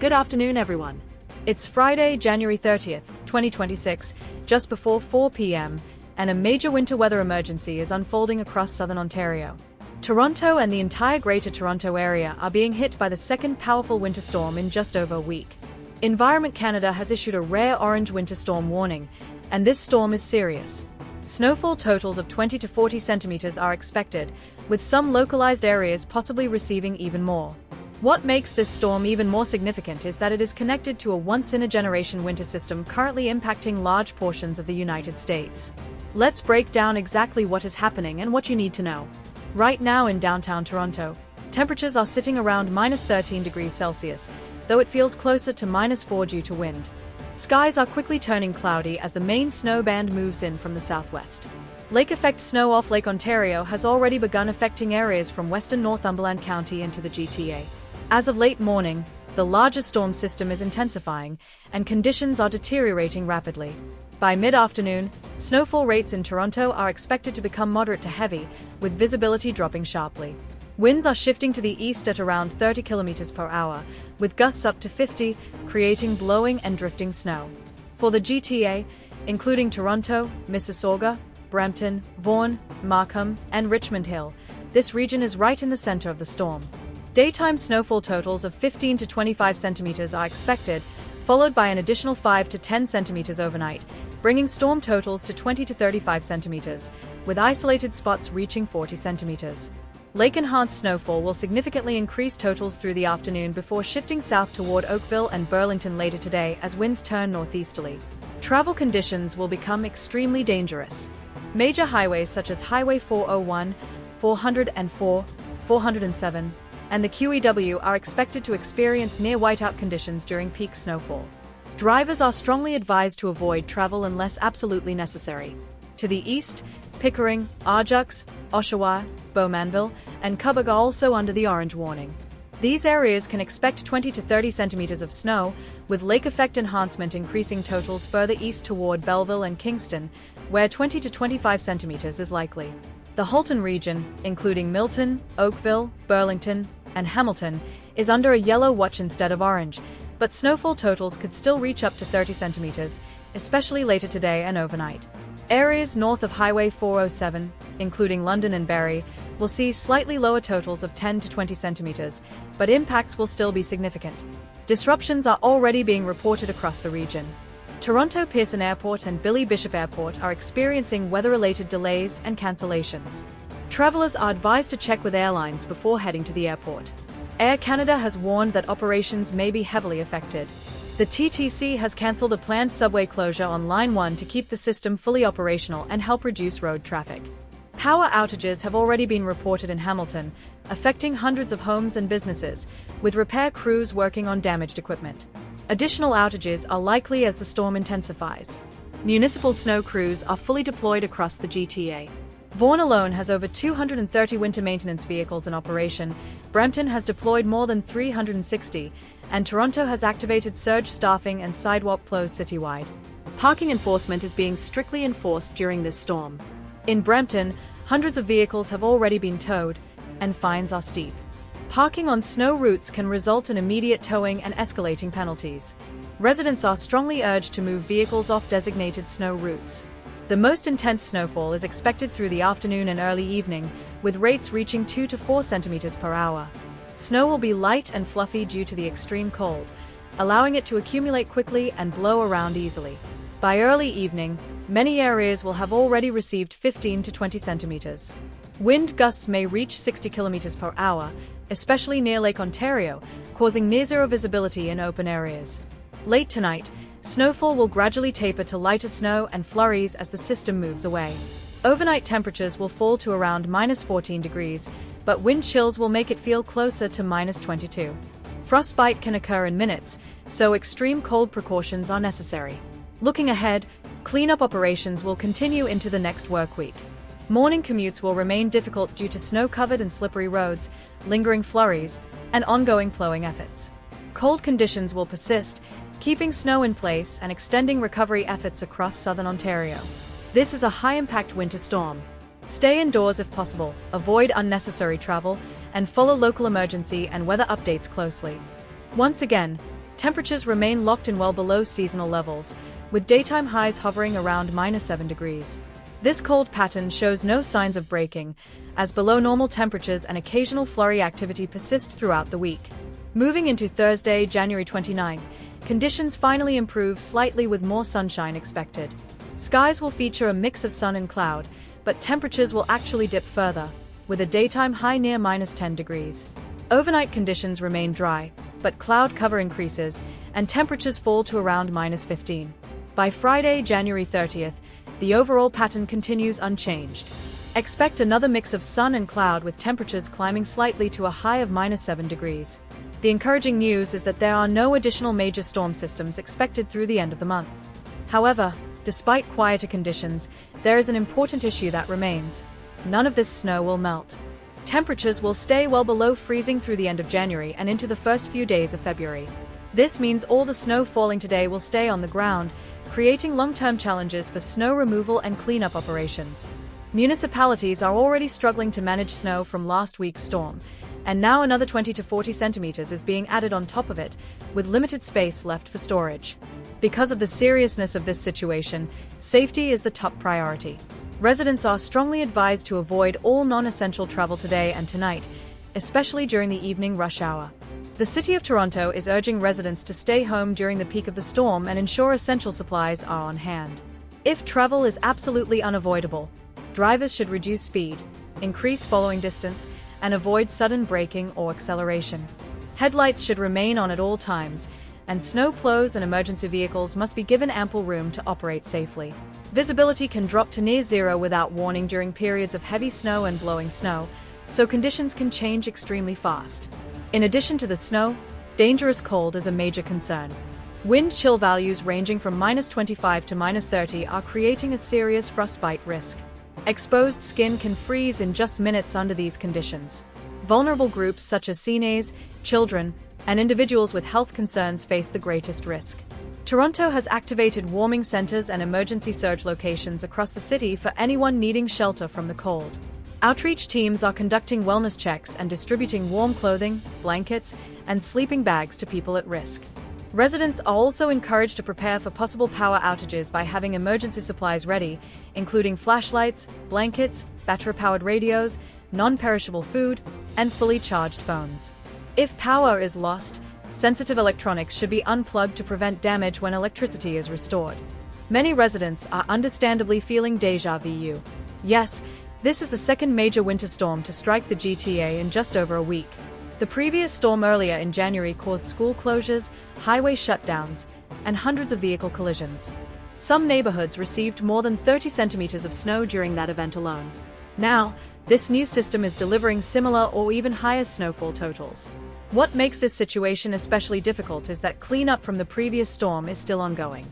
Good afternoon, everyone. It's Friday, January 30th, 2026, just before 4 p.m., and a major winter weather emergency is unfolding across southern Ontario. Toronto and the entire Greater Toronto Area are being hit by the second powerful winter storm in just over a week. Environment Canada has issued a rare orange winter storm warning, and this storm is serious. Snowfall totals of 20 to 40 centimeters are expected, with some localized areas possibly receiving even more. What makes this storm even more significant is that it is connected to a once-in-a-generation winter system currently impacting large portions of the United States. Let's break down exactly what is happening and what you need to know. Right now in downtown Toronto, temperatures are sitting around -13 degrees Celsius, though it feels closer to -4 due to wind. Skies are quickly turning cloudy as the main snow band moves in from the southwest. Lake effect snow off Lake Ontario has already begun affecting areas from western Northumberland County into the GTA. As of late morning, the larger storm system is intensifying, and conditions are deteriorating rapidly. By mid-afternoon, snowfall rates in Toronto are expected to become moderate to heavy, with visibility dropping sharply. Winds are shifting to the east at around 30 km per hour, with gusts up to 50, creating blowing and drifting snow. For the GTA, including Toronto, Mississauga, Brampton, Vaughan, Markham, and Richmond Hill, this region is right in the center of the storm. Daytime snowfall totals of 15 to 25 centimeters are expected, followed by an additional 5 to 10 centimeters overnight, bringing storm totals to 20 to 35 centimeters, with isolated spots reaching 40 centimeters. Lake-enhanced snowfall will significantly increase totals through the afternoon before shifting south toward Oakville and Burlington later today as winds turn northeasterly. Travel conditions will become extremely dangerous. Major highways such as Highway 401, 404, 407, and the QEW are expected to experience near whiteout conditions during peak snowfall. Drivers are strongly advised to avoid travel unless absolutely necessary. To the east, Pickering, Arjux, Oshawa, Bowmanville, and Cubbage are also under the orange warning. These areas can expect 20 to 30 centimeters of snow, with lake effect enhancement increasing totals further east toward Belleville and Kingston, where 20 to 25 centimeters is likely. The Halton region, including Milton, Oakville, Burlington, and Hamilton, is under a yellow watch instead of orange, but snowfall totals could still reach up to 30 centimeters, especially later today and overnight. Areas north of Highway 407, including London and Barrie, will see slightly lower totals of 10 to 20 centimeters, but impacts will still be significant. Disruptions are already being reported across the region. Toronto Pearson Airport and Billy Bishop Airport are experiencing weather-related delays and cancellations. Travelers are advised to check with airlines before heading to the airport. Air Canada has warned that operations may be heavily affected. The TTC has cancelled a planned subway closure on Line 1 to keep the system fully operational and help reduce road traffic. Power outages have already been reported in Hamilton, affecting hundreds of homes and businesses, with repair crews working on damaged equipment. Additional outages are likely as the storm intensifies. Municipal snow crews are fully deployed across the GTA. Vaughan alone has over 230 winter maintenance vehicles in operation, Brampton has deployed more than 360, and Toronto has activated surge staffing and sidewalk closed citywide. Parking enforcement is being strictly enforced during this storm. In Brampton, hundreds of vehicles have already been towed, and fines are steep. Parking on snow routes can result in immediate towing and escalating penalties. Residents are strongly urged to move vehicles off designated snow routes. The most intense snowfall is expected through the afternoon and early evening, with rates reaching 2 to 4 centimeters per hour. Snow will be light and fluffy due to the extreme cold, allowing it to accumulate quickly and blow around easily. By early evening, many areas will have already received 15 to 20 centimeters. Wind gusts may reach 60 kilometers per hour, especially near Lake Ontario, causing near-zero visibility in open areas. Late tonight, snowfall will gradually taper to lighter snow and flurries as the system moves away. Overnight temperatures will fall to around -14 degrees, but wind chills will make it feel closer to -22. Frostbite can occur in minutes, so extreme cold precautions are necessary. Looking ahead, cleanup operations will continue into the next work week. Morning commutes will remain difficult due to snow-covered and slippery roads, lingering flurries, and ongoing plowing efforts. Cold conditions will persist, keeping snow in place and extending recovery efforts across southern Ontario. This is a high-impact winter storm. Stay indoors if possible, avoid unnecessary travel, and follow local emergency and weather updates closely. Once again, Temperatures remain locked in well below seasonal levels, with daytime highs hovering around -7 degrees. This cold pattern shows no signs of breaking, as below normal temperatures and occasional flurry activity persist throughout the week. Moving into Thursday, January 29th, conditions finally improve slightly with more sunshine expected. Skies will feature a mix of sun and cloud, but temperatures will actually dip further, with a daytime high near -10 degrees. Overnight conditions remain dry, but cloud cover increases, and temperatures fall to around -15. By Friday, January 30th, the overall pattern continues unchanged. Expect another mix of sun and cloud with temperatures climbing slightly to a high of -7 degrees. The encouraging news is that there are no additional major storm systems expected through the end of the month. However, despite quieter conditions, there is an important issue that remains. None of this snow will melt. Temperatures will stay well below freezing through the end of January and into the first few days of February. This means all the snow falling today will stay on the ground, creating long-term challenges for snow removal and cleanup operations. Municipalities are already struggling to manage snow from last week's storm, and now another 20 to 40 centimeters is being added on top of it, with limited space left for storage. Because of the seriousness of this situation, safety is the top priority. Residents are strongly advised to avoid all non-essential travel today and tonight, especially during the evening rush hour. The City of Toronto is urging residents to stay home during the peak of the storm and ensure essential supplies are on hand. If travel is absolutely unavoidable, drivers should reduce speed, increase following distance, and avoid sudden braking or acceleration. Headlights should remain on at all times, and snow plows and emergency vehicles must be given ample room to operate safely. Visibility can drop to near zero without warning during periods of heavy snow and blowing snow, so conditions can change extremely fast. In addition to the snow, dangerous cold is a major concern. Wind chill values ranging from -25 to -30 are creating a serious frostbite risk. Exposed skin can freeze in just minutes under these conditions. Vulnerable groups such as seniors, children, and individuals with health concerns face the greatest risk. Toronto has activated warming centers and emergency surge locations across the city for anyone needing shelter from the cold. Outreach teams are conducting wellness checks and distributing warm clothing, blankets, and sleeping bags to people at risk. Residents are also encouraged to prepare for possible power outages by having emergency supplies ready, including flashlights, blankets, battery-powered radios, non-perishable food, and fully charged phones. If power is lost, sensitive electronics should be unplugged to prevent damage when electricity is restored. Many residents are understandably feeling déjà vu. Yes, this is the second major winter storm to strike the GTA in just over a week. The previous storm earlier in January caused school closures, highway shutdowns, and hundreds of vehicle collisions. Some neighborhoods received more than 30 centimeters of snow during that event alone. Now, this new system is delivering similar or even higher snowfall totals. What makes this situation especially difficult is that cleanup from the previous storm is still ongoing.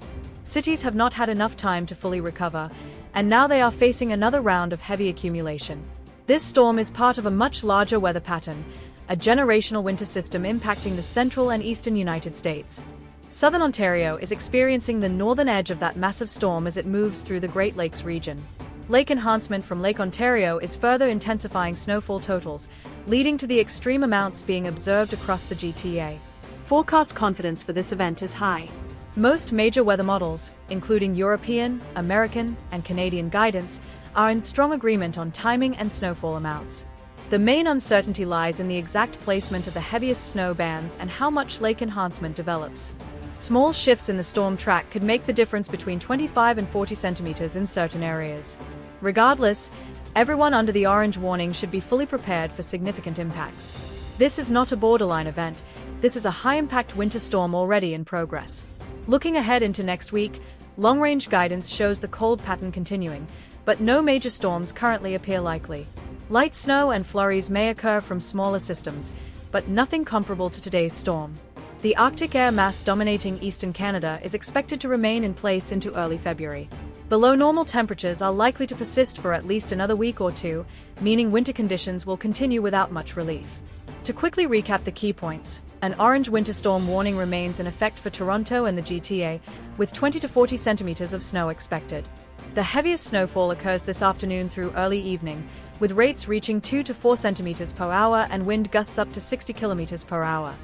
Cities have not had enough time to fully recover, and now they are facing another round of heavy accumulation. This storm is part of a much larger weather pattern, a generational winter system impacting the central and eastern United States. Southern Ontario is experiencing the northern edge of that massive storm as it moves through the Great Lakes region. Lake enhancement from Lake Ontario is further intensifying snowfall totals, leading to the extreme amounts being observed across the GTA. Forecast confidence for this event is high. Most major weather models, including European, American, and Canadian guidance, are in strong agreement on timing and snowfall amounts. The main uncertainty lies in the exact placement of the heaviest snow bands and how much lake enhancement develops. Small shifts in the storm track could make the difference between 25 and 40 centimeters in certain areas. Regardless, everyone under the orange warning should be fully prepared for significant impacts. This is not a borderline event, this is a high-impact winter storm already in progress. Looking ahead into next week, long-range guidance shows the cold pattern continuing, but no major storms currently appear likely. Light snow and flurries may occur from smaller systems, but nothing comparable to today's storm. The Arctic air mass dominating eastern Canada is expected to remain in place into early February. Below normal temperatures are likely to persist for at least another week or two, meaning winter conditions will continue without much relief. To quickly recap the key points, an orange winter storm warning remains in effect for Toronto and the GTA, with 20 to 40 centimeters of snow expected. The heaviest snowfall occurs this afternoon through early evening, with rates reaching 2 to 4 centimeters per hour and wind gusts up to 60 kilometers per hour.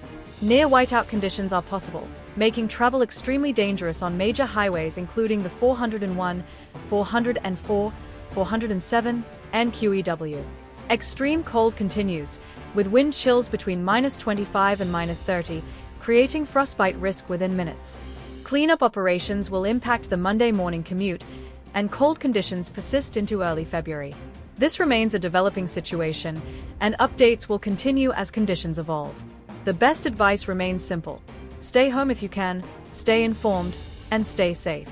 Near whiteout conditions are possible, making travel extremely dangerous on major highways including the 401, 404, 407, and QEW. Extreme cold continues, with wind chills between -25 and -30, creating frostbite risk within minutes. Cleanup operations will impact the Monday morning commute, and cold conditions persist into early February. This remains a developing situation, and updates will continue as conditions evolve. The best advice remains simple: stay home if you can, stay informed, and stay safe.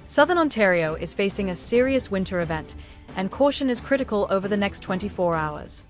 Southern Ontario is facing a serious winter event, and caution is critical over the next 24 hours.